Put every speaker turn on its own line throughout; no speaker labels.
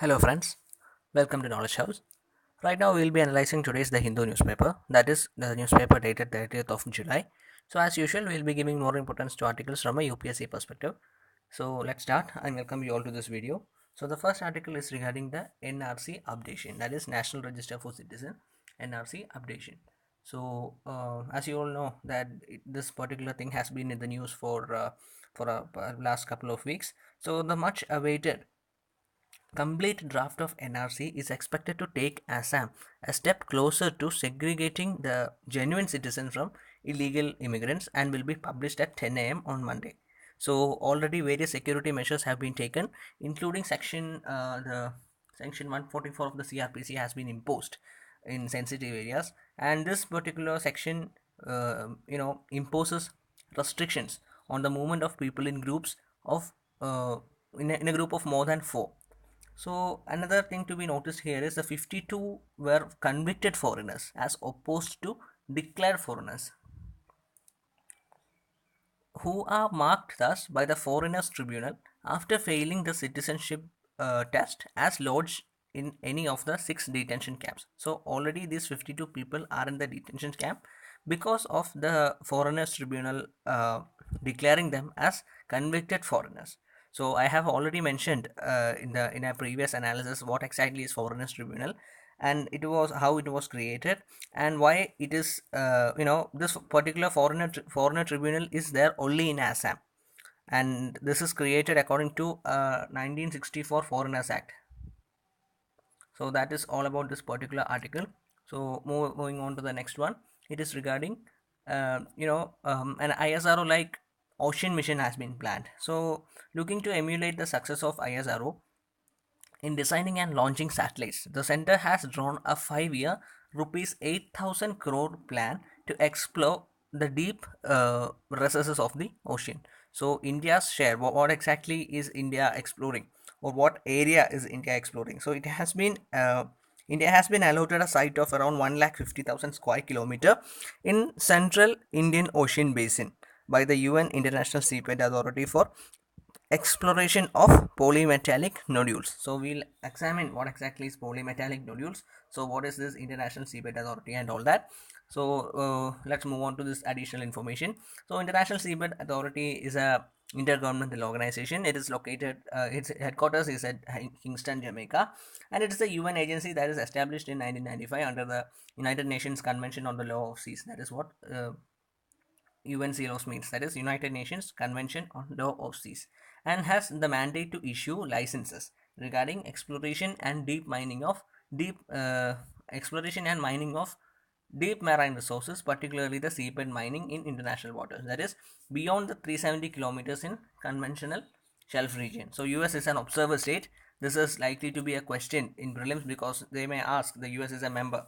Hello friends, welcome to Knowledge House. Right now we'll be analyzing today's The Hindu newspaper, that is the newspaper dated 30th of July. So as usual, we'll be giving more importance to articles from a UPSC perspective. So let's start and welcome you all to this video. So the first article is regarding the NRC updation, that is National Register for Citizen NRC updation. So as you all know that this particular thing has been in the news for last couple of weeks. So the much awaited complete draft of NRC is expected to take Assam a step closer to segregating the genuine citizens from illegal immigrants and will be published at 10 a.m. on Monday. So already various security measures have been taken, including the section 144 of the CRPC has been imposed in sensitive areas, and this particular section, imposes restrictions on the movement of people in groups of in a group of more than four. So another thing to be noticed here is the 52 were convicted foreigners as opposed to declared foreigners, who are marked thus by the Foreigners Tribunal after failing the citizenship test as lodged in any of the 6 detention camps. So already these 52 people are in the detention camp because of the Foreigners Tribunal declaring them as convicted foreigners. So I have already mentioned in a previous analysis what exactly is Foreigners Tribunal, and it was how it was created and why it is this particular foreigner tribunal is there only in Assam, and this is created according to 1964 Foreigners Act. So that is all about this particular article. So moving on to the next one, it is regarding an ISRO like ocean mission has been planned. So looking to emulate the success of ISRO in designing and launching satellites, the center has drawn a 5-year rupees 8,000 crore plan to explore the deep recesses of the ocean. So India's share, what exactly is India exploring, or what area is India exploring? So it has been India has been allotted a site of around 1,50,000 square kilometer in central Indian Ocean Basin by the UN International Seabed Authority for exploration of polymetallic nodules. So we'll examine what exactly is polymetallic nodules. So what is this International Seabed Authority and all that. So let's move on to this additional information. So International Seabed Authority is a intergovernmental organization. It is located, its headquarters is at Kingston, Jamaica, and it is a UN agency that is established in 1995 under the United Nations Convention on the Law of Seas. That is what UNCLOS means, that is United Nations Convention on Law of Seas, and has the mandate to issue licenses regarding deep exploration and mining of deep marine resources, particularly the seabed mining in international waters, that is beyond the 370 kilometers in conventional shelf region. So US is an observer state. This is likely to be a question in prelims because they may ask the US is a member.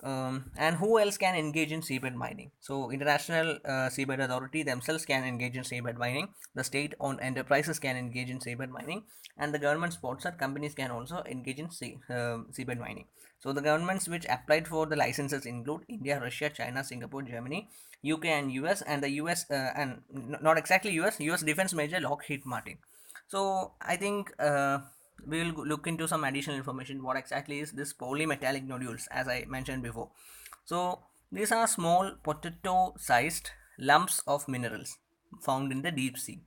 And who else can engage in seabed mining? So International Seabed Authority themselves can engage in seabed mining. The state-owned enterprises can engage in seabed mining, and the government-sponsored companies can also engage in seabed mining. So the governments which applied for the licenses include India, Russia, China, Singapore, Germany, UK, and US. And the US and not exactly US, US defense major Lockheed Martin. So I think we will look into some additional information. What exactly is this polymetallic nodules, as I mentioned before? So these are small potato-sized lumps of minerals found in the deep sea.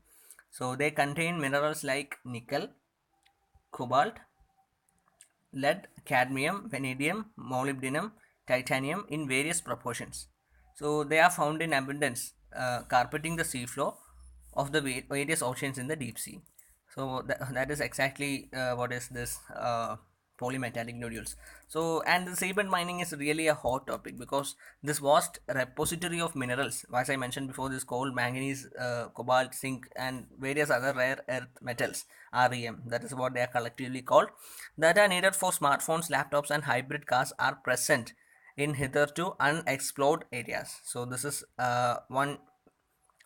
So they contain minerals like nickel, cobalt, lead, cadmium, vanadium, molybdenum, titanium in various proportions. So they are found in abundance, carpeting the seafloor of the various oceans in the deep sea. So that is exactly what is this polymetallic nodules. So, and the seabed mining is really a hot topic because this vast repository of minerals, as I mentioned before, this coal, manganese, cobalt, zinc, and various other rare earth metals, REM, that is what they are collectively called, that are needed for smartphones, laptops, and hybrid cars are present in hitherto unexplored areas. So this is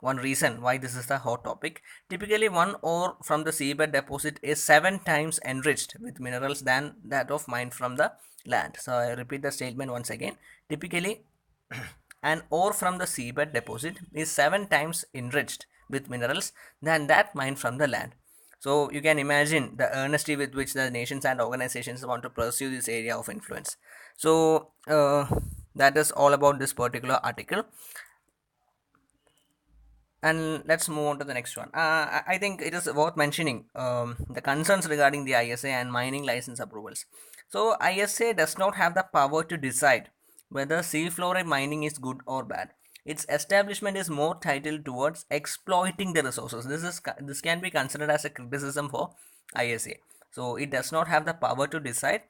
one reason why this is a hot topic. Typically, one ore from the seabed deposit is 7 times enriched with minerals than that of mined from the land. So I repeat the statement once again. Typically, an ore from the seabed deposit is 7 times enriched with minerals than that mined from the land. So you can imagine the earnesty with which the nations and organizations want to pursue this area of influence. So that is all about this particular article. And let's move on to the next one. I think it is worth mentioning the concerns regarding the ISA and mining license approvals. So ISA does not have the power to decide whether seafloor mining is good or bad. Its establishment is more titled towards exploiting the resources. This can be considered as a criticism for ISA. So it does not have the power to decide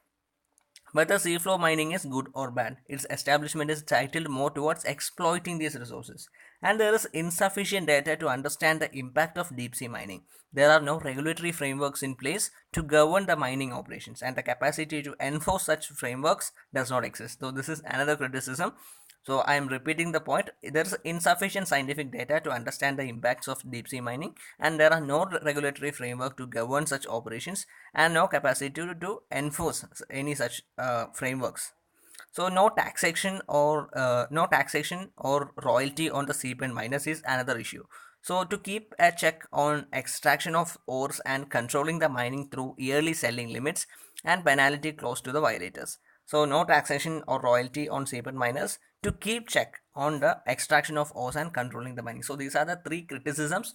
whether seafloor mining is good or bad. Its establishment is titled more towards exploiting these resources, and there is insufficient data to understand the impact of deep sea mining. There are no regulatory frameworks in place to govern the mining operations, and the capacity to enforce such frameworks does not exist. So, this is another criticism. So I am repeating the point. There is insufficient scientific data to understand the impacts of deep sea mining, and there are no regulatory framework to govern such operations, and no capacity to enforce any such frameworks. So no taxation or royalty on the seabed miners is another issue. So to keep a check on extraction of ores and controlling the mining through yearly selling limits and penalty clause to the violators. So no taxation or royalty on seabed miners to keep check on the extraction of ores and controlling the mining. So these are the three criticisms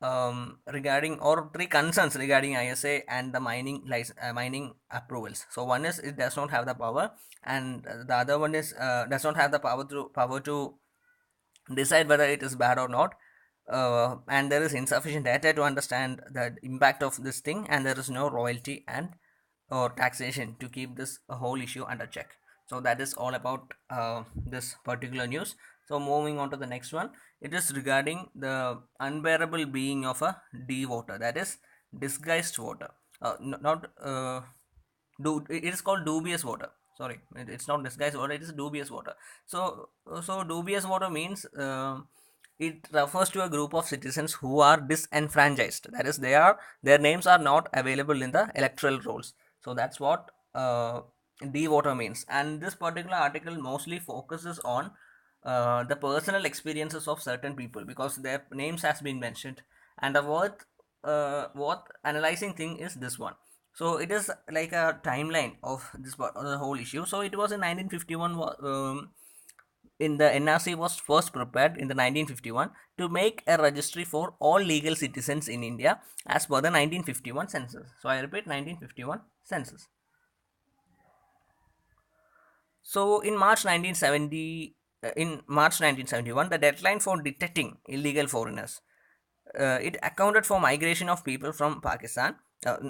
regarding, or three concerns regarding ISA and the mining approvals. So one is it does not have the power, and the other one is does not have the power to decide whether it is bad or not. And there is insufficient data to understand the impact of this thing, and there is no royalty and or taxation to keep this whole issue under check. So that is all about this particular news. So moving on to the next one, it is regarding the unbearable being of a D water, that is disguised water. Not it is called dubious water. Sorry, it's not disguised water, it is dubious water. So dubious water means it refers to a group of citizens who are disenfranchised, that is their names are not available in the electoral rolls. So that's what D water means, and this particular article mostly focuses on the personal experiences of certain people because their names has been mentioned. And the worth analyzing thing is this one. So it is like a timeline of the whole issue. So it was in 1951. In the NRC was first prepared in the 1951 to make a registry for all legal citizens in India as per the 1951 census. So I repeat, 1951 census. So in March 1971, the deadline for detecting illegal foreigners, it accounted for migration of people from Pakistan,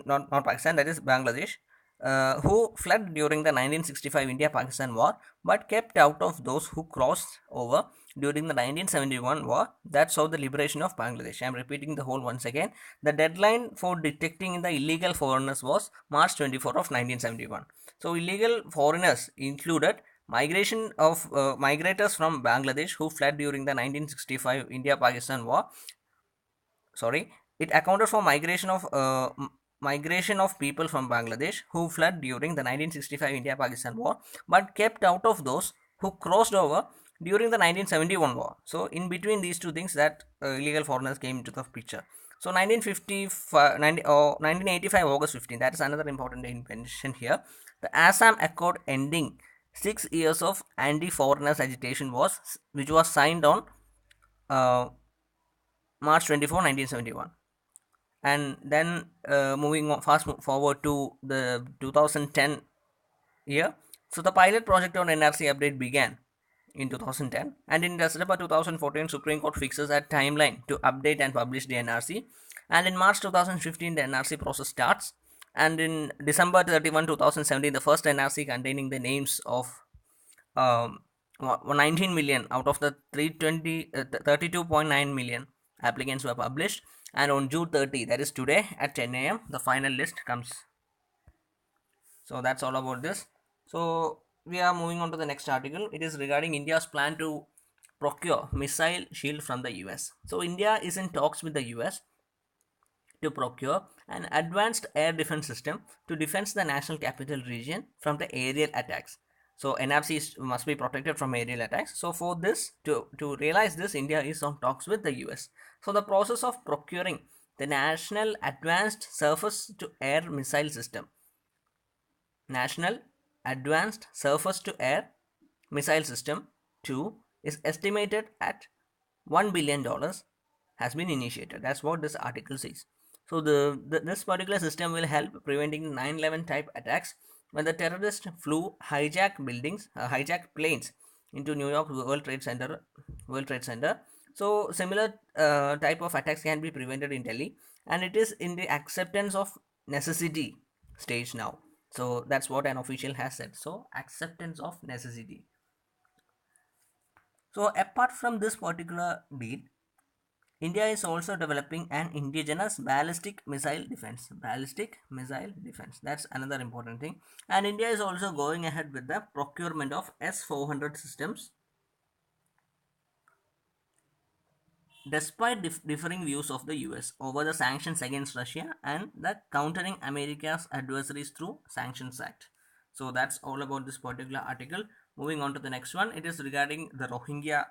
not Pakistan, that is Bangladesh, who fled during the 1965 India-Pakistan War, but kept out of those who crossed over during the 1971 war that saw the liberation of Bangladesh. I am repeating the whole once again. The deadline for detecting the illegal foreigners was March 24 of 1971. So illegal foreigners included migration of migrators from Bangladesh who fled during the 1965 India-Pakistan War. Sorry, it accounted for migration of people from Bangladesh who fled during the 1965 India-Pakistan War, but kept out of those who crossed over during the 1971 war. So in between these two things, that illegal foreigners came into the picture. So 1985 August 15, that is another important invention here. The Assam Accord ending 6 years of anti-foreigners agitation which was signed on uh, March 24, 1971. And then moving on fast forward to the 2010 year. So the pilot project on NRC update began in 2010, and in December 2014, Supreme Court fixes a timeline to update and publish the NRC. And in March 2015, the NRC process starts. And in December 31, 2017, the first NRC containing the names of um, 19 million out of the 32.9 million applicants were published. And on June 30, that is today at 10 a.m., the final list comes. So that's all about this. So we are moving on to the next article. It is regarding India's plan to procure missile shield from the US. So India is in talks with the US to procure an advanced air defense system to defend the national capital region from the aerial attacks. So NRC must be protected from aerial attacks. So for this, to realize this, India is on talks with the US. So the process of procuring the National Advanced Surface to Air Missile System. National Advanced Surface to Air Missile System 2 is estimated at $1 billion has been initiated. That's what this article says. So this particular system will help preventing 9/11 type attacks when the terrorists flew hijack planes into New York World Trade Center. So similar type of attacks can be prevented in Delhi, and it is in the acceptance of necessity stage now. So that's what an official has said. So acceptance of necessity. So apart from this particular beat, India is also developing an indigenous ballistic missile defense. Ballistic missile defense. That's another important thing. And India is also going ahead with the procurement of S-400 systems. Despite differing views of the US over the sanctions against Russia and the countering America's adversaries through Sanctions Act. So that's all about this particular article. Moving on to the next one, it is regarding the Rohingya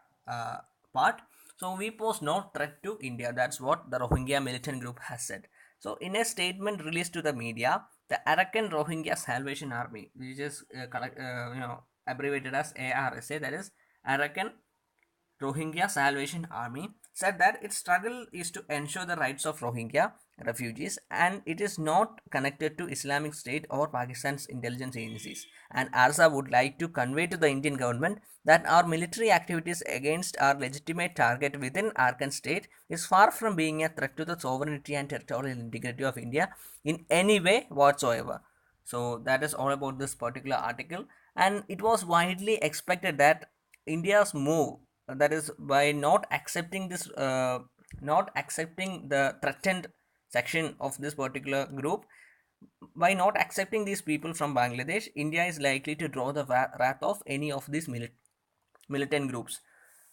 part. So we pose no threat to India. That's what the Rohingya militant group has said. So in a statement released to the media, the Arakan Rohingya Salvation Army, which is abbreviated as ARSA, that is Arakan Rohingya Salvation Army, said that its struggle is to ensure the rights of Rohingya refugees and it is not connected to Islamic State or Pakistan's intelligence agencies. And ARSA would like to convey to the Indian government that our military activities against our legitimate target within Arakan state is far from being a threat to the sovereignty and territorial integrity of India in any way whatsoever. So that is all about this particular article, and it was widely expected that India's move, that is by not accepting not accepting the threatened section of this particular group, by not accepting these people from Bangladesh, India is likely to draw the wrath of any of these militant groups.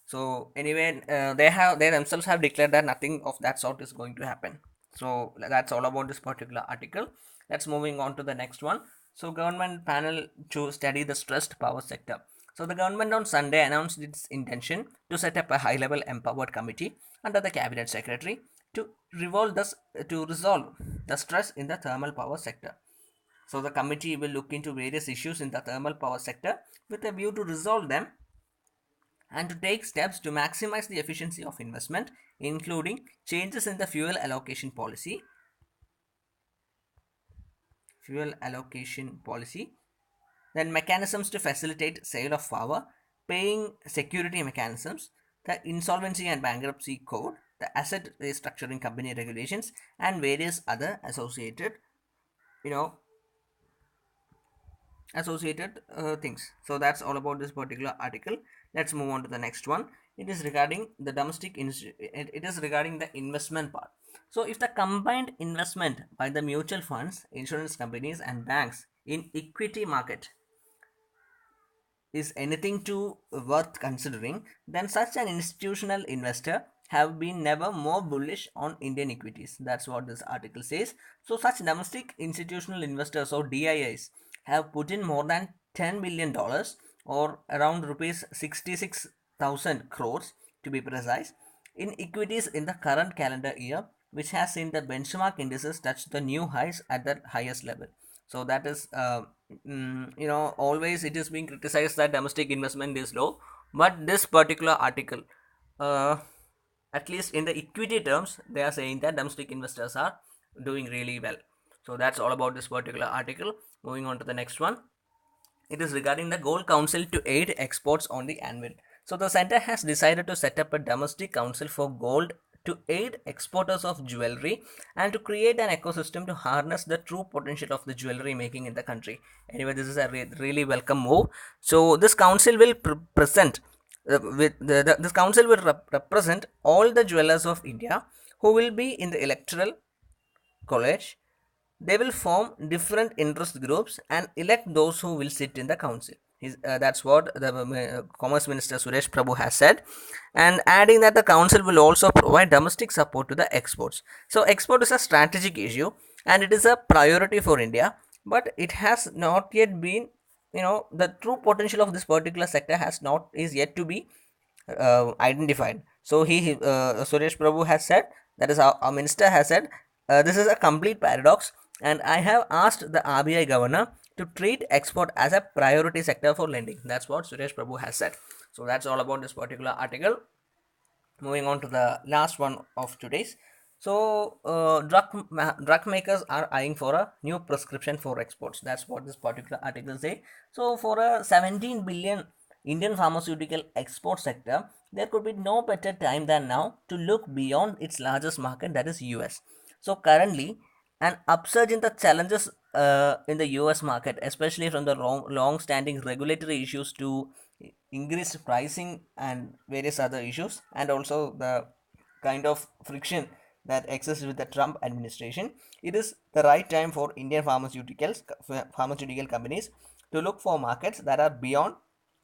So anyway, they themselves have declared that nothing of that sort is going to happen. So that's all about this particular article. Let's moving on to the next one. So government panel to study the stressed power sector. So the government on Sunday announced its intention to set up a high-level empowered committee under the cabinet secretary to resolve the stress in the thermal power sector. So the committee will look into various issues in the thermal power sector with a view to resolve them and to take steps to maximize the efficiency of investment, including changes in the fuel allocation policy, then mechanisms to facilitate sale of power, paying security mechanisms, the insolvency and bankruptcy code, the asset restructuring company regulations, and various other associated things. So that's all about this particular article. Let's move on to the next one. It is regarding the investment part. So if the combined investment by the mutual funds, insurance companies and banks in equity market is anything to worth considering, then such an institutional investor have been never more bullish on Indian equities. That's what this article says. So such domestic institutional investors or DIIs have put in more than $10 billion or around rupees 66,000 crores to be precise in equities in the current calendar year, which has seen the benchmark indices touch the new highs at the highest level. So that is always it is being criticized that domestic investment is low, but this particular article, at least in the equity terms, they are saying that domestic investors are doing really well. So that's all about this particular article. Moving on to the next one, it is regarding the Gold Council to aid exports on the anvil. So the center has decided to set up a domestic council for gold to aid exporters of jewelry and to create an ecosystem to harness the true potential of the jewelry making in the country. Anyway, this is a really welcome move. So this council will present this council will represent all the jewelers of India who will be in the electoral college. They will form different interest groups and elect those who will sit in the council. That's what the Commerce Minister Suresh Prabhu has said, and adding that the council will also provide domestic support to the exports. So export is a strategic issue and it is a priority for India, but it has not yet been, the true potential of this particular sector is yet to be identified. So Suresh Prabhu has said That is how our minister has said, this is a complete paradox, and I have asked the RBI governor to treat export as a priority sector for lending. That's what Suresh Prabhu has said. So that's all about this particular article. Moving on to the last one of today's. So drug makers are eyeing for a new prescription for exports. That's what this particular article say. So for a 17 billion Indian pharmaceutical export sector, there could be no better time than now to look beyond its largest market, that is US. So currently, an upsurge in the challenges in the US market, especially from the long standing regulatory issues to increased pricing and various other issues, and also the kind of friction that exists with the Trump administration, it is the right time for Indian pharmaceutical companies to look for markets that are beyond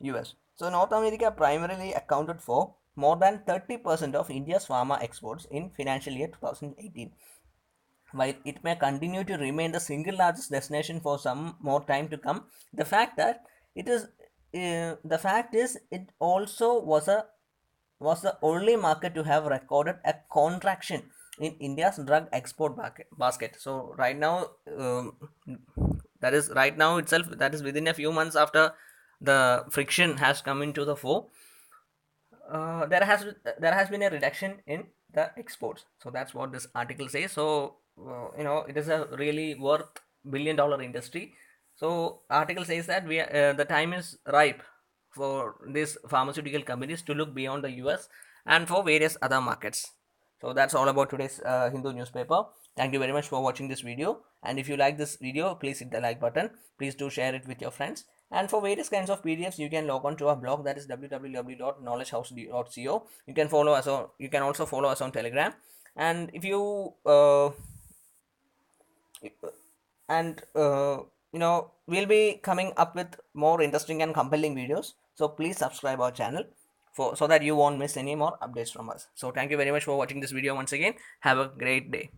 US. So North America primarily accounted for more than 30% of India's pharma exports in financial year 2018. While it may continue to remain the single largest destination for some more time to come, the fact that it is the fact is it also was the only market to have recorded a contraction in India's drug export basket. So right now, that is right now itself, that is within a few months after the friction has come into the fore, there has been a reduction in the exports. So that's what this article says. So it is a really worth $1 billion industry. So article says that the time is ripe for these pharmaceutical companies to look beyond the US and for various other markets. So that's all about today's Hindu newspaper. Thank you very much for watching this video, and if you like this video, please hit the like button. Please do share it with your friends, and for various kinds of PDFs you can log on to our blog, that is www.knowledgehouse.co. You can follow us, or you can also follow us on Telegram. And if you and we'll be coming up with more interesting and compelling videos, so please subscribe our channel for so that you won't miss any more updates from us. So thank you very much for watching this video once again. Have a great day.